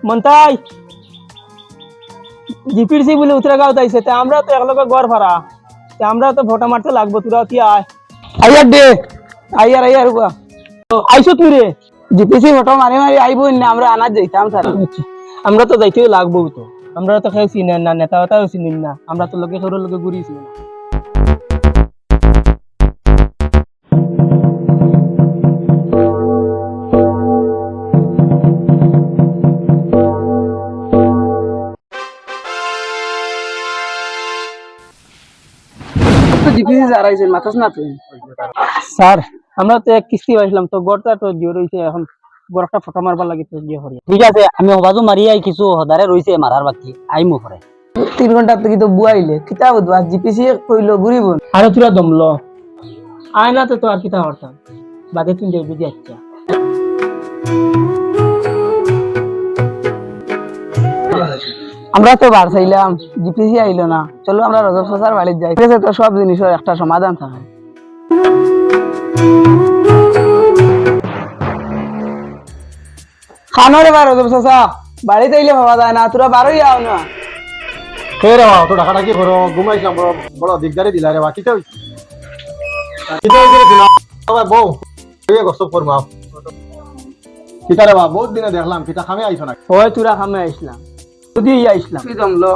মন্তাই GPC বলে উত্তরাগাঁও তাইছে তা আমরা তো একলগে গড় ভাড়া তা আমরা তো ভোটা মারতে লাগবো তোরা কি আয় আইয়ার দে আইয়ার উবা আইছো তুই রে জিপিসি ভোটা মারি মারি আইবো না আমরা আনাজ যাইতাম স্যার আমরা তো যাইতেও লাগবো তো আমরা তো কেউ চিনেন না নেতা ওটাও চিনেন না আমরা তো লোকে সরো লোকে ঘুরিয়েছি না স্যার আমরা তো এক কিস্তি পাইছিলাম তো গড়টা তো জিও রইছে এখন গড়টা ফটো মারবার লাগে তো জিও হরিয়া ঠিক আছে আমি হবাজু মারি আই কিছু হদারে রইছে মারার বাকি আইমু পরে 3 ঘন্টা থেকে তো বুয়াইলে কিতা বুঝবো আর জিপিসি কইলো ঘুরিব আরে তোরা দমলো আয় না তো আর কিতা হরতাম বাদে তুই যাইবি যে আচ্ছা আমরা তো বার চাইলাম জিপিসি আইলো না চলো আমরা রজব চাচার বাড়িতে যাই ঠিক আছে তো সব জিনিসের একটা সমাধান থাকে খানো রে রজব চাচা বাড়িতে আইলে ভাবা যায় না তোরা বারোই আও না হে রে তো ডাকাটা কি করো ঘুমাইছিলাম বড় দিগদারি দিলা রে কিতা বউ গসব করবো কিতা রে বহুত দিনে দেখলাম কিতা খামে আইছো না হয় তোরা খামে আইসলাম যদি আইসলাম তুই জমলো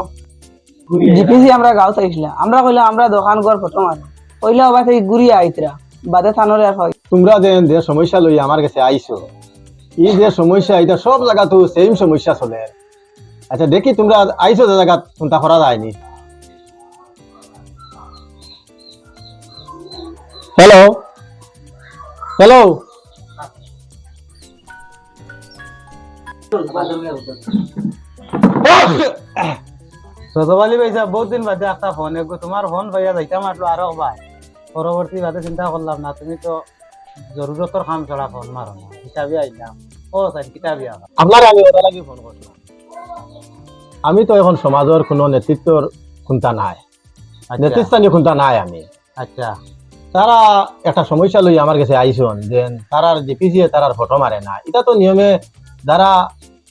জিপিসি আমরা গাঁও চাইছিলাম আমরা কইলাম আমরা দোকান ঘর ফটো মারি কইলা আবার সেই ঘুরিয়ে আইতরা বাদে থানোরে আর হয় তোমরা যে সমস্যা লই আমার কাছে আইছো এই যে সমস্যা এটা সব জায়গা তো সেম সমস্যা চলে আচ্ছা দেখি তোমরা আইছো যে জায়গা চিন্তা করা যায়নি হ্যালো হ্যালো সতবালি ভাইসা বহুত দিন বাদে একটা ফোন তোমার ফোন ভাইয়া যাইতাম আরো ভাই পরবর্তী বাদে চিন্তা করলাম না তুমি তো জরুরতর কাম ছড়া ফোন মারো না হিসাবে আইলাম ও স্যার কিতাবি আপনার আমি ওটা লাগি ফোন করলাম আমি তো এখন সমাজের কোনো নেতৃত্বর চিন্তা নাই নেতৃস্থানীয় চিন্তা নাই আমি আচ্ছা তারা একটা সমস্যা লই আমার কাছে আইসন যে তারার জিপিসি তারার ফটো মারে না এটা তো নিয়মে যারা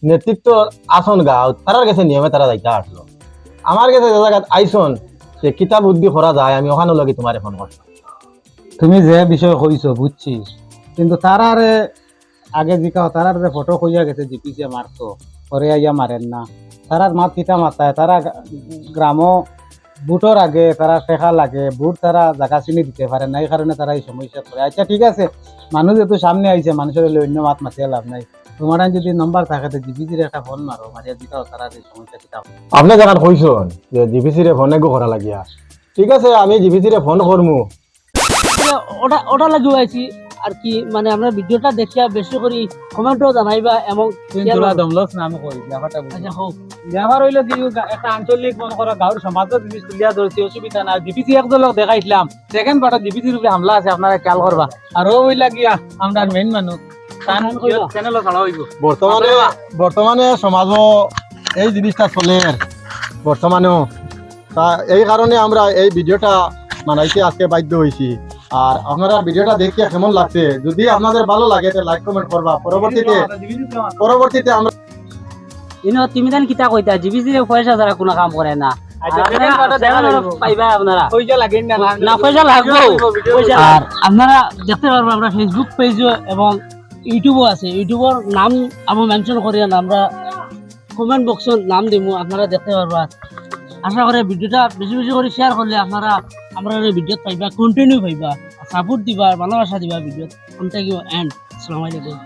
নেতৃত্ব আসন গাও তারার কাছে নিয়মে তারা যাইতে আসলো আমার কাছে যে জায়গা আইসন যে কিতাব বুদ্ধি করা যায় আমি ওখানে লাগি তোমার ফোন করলাম তুমি যে বিষয় কইছো বুঝছি কিন্তু তারারে আগে জিকাও তারারে ফটো কইয়া গেছে জিপিসি মারতো পরে আইয়া মারেন না তারার মাত কিতা মাতায় তারা গ্রাম বুটর আগে তারা টেকা লাগে বুট তারা জায়গা চিনি দিতে পারে না এই কারণে তারা এই সমস্যা করে আচ্ছা ঠিক আছে মানুষ যেহেতু সামনে আইছে মানুষের অন্য মাত মাতিয়ে লাভ নাই তোমার যদি নম্বর থাকে তো জিপিসির একটা ফোন মারো মারিয়া দিতাও তারা এই সমস্যা কিতা আপনি জানান কইসন যে জিপিসি রে ফোনে করা লাগিয়া ঠিক আছে আমি জিপিসি রে ফোন করমু ওটা লাগিও আইছি আর কি মানে আমরা ভিডিওটা দেখিয়া বেশি করে কমেন্টও জানাইবা এবং তোরা দমলস নাম কই ব্যাপারটা বুঝি আচ্ছা হোক ব্যাপার হইলো কি একটা আঞ্চলিক মনে করো গাঁৱৰ সমাজত জিনিস তুলিয়া ধরছি অসুবিধা না জিপিসি একদলক দেখাইছিলাম সেকেন্ড পার্টত জিপিসির উপরে হামলা আছে আপনারা খেয়াল করবা আর ও হইলা গিয়া আমরা মেইন মানুষ চ্যানেলও ছাড়া হইব বর্তমানে সমাজ এই জিনিসটা চলে বর্তমানেও তা এই কারণে আমরা এই ভিডিওটা বানাইতে আজকে বাধ্য হয়েছি আর আপনারা ভিডিওটা দেখিয়ে কেমন লাগছে যদি আপনাদের ভালো লাগে তো লাইক কমেন্ট করবা পরবর্তীতে আমরা তুমি জান কিতা কইতা জিবিসি রে পয়সা ছাড়া কোনো কাম করে না পাইবা আপনারা পয়সা লাগে না পয়সা লাগবে আর আপনারা দেখতে পারবেন আমরা ফেসবুক পেজও এবং ইউটিউবও আছে ইউটিউবের নাম আমি মেনশন করি না আমরা কমেন্ট বক্সত নাম দিমু আপনারা দেখতে পারবা আশা করি ভিডিওটা বেশি বেশি করে শেয়ার করলে আপনারা আমরা ভিডিও পাইবা কন্টিনিউ পাইবা সাপোর্ট দিবা ভালোবাসা দিবা ভিডিও থ্যাংক ইউ এন্ড আসসালামু আলাইকুম